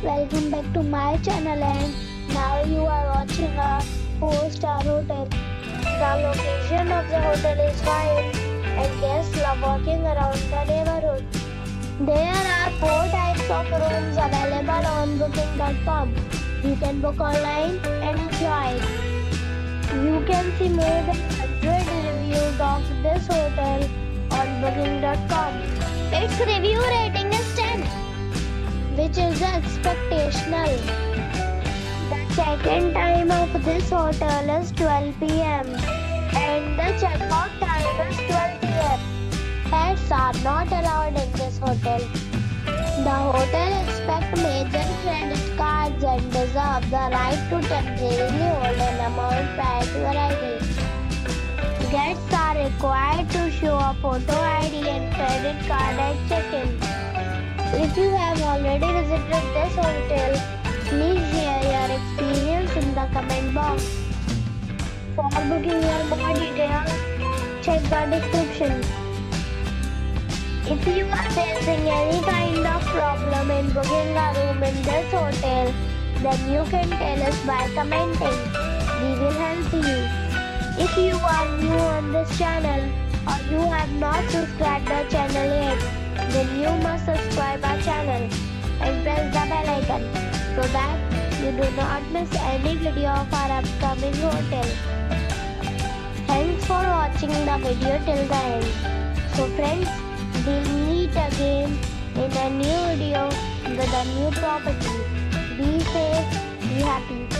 welcome back to my channel, and now you are watching a 4-star hotel. The location of the hotel is fine and guests love walking around the neighborhood. There are 4 types of rooms available on booking.com. You can book online and enjoy it. You can see more than 100 reviews of this hotel on booking.com. Its review rating is 10, which is expectational. The check-in time of this hotel is 12 p.m. and the check-out time is 12 p.m. Pets are not allowed in this hotel. The hotel accepts major credit cards and reserves the right to temporarily hold an amount prior to arrival. Guests are required to show a photo ID and credit card at check-in. If you have already visited this hotel, please share your experience in the comment box. For booking or more details, check the description. If you are facing any kind of problem in booking a room in this hotel, then you can tell us by commenting. We will help you. If you are new on this channel or you have not subscribed the channel yet, then you must subscribe our channel and press the bell icon so that you do not miss any video of our upcoming hotel. Thanks for watching the video till the end. So friends, we'll meet again in a new video with a new property. Be safe, be happy.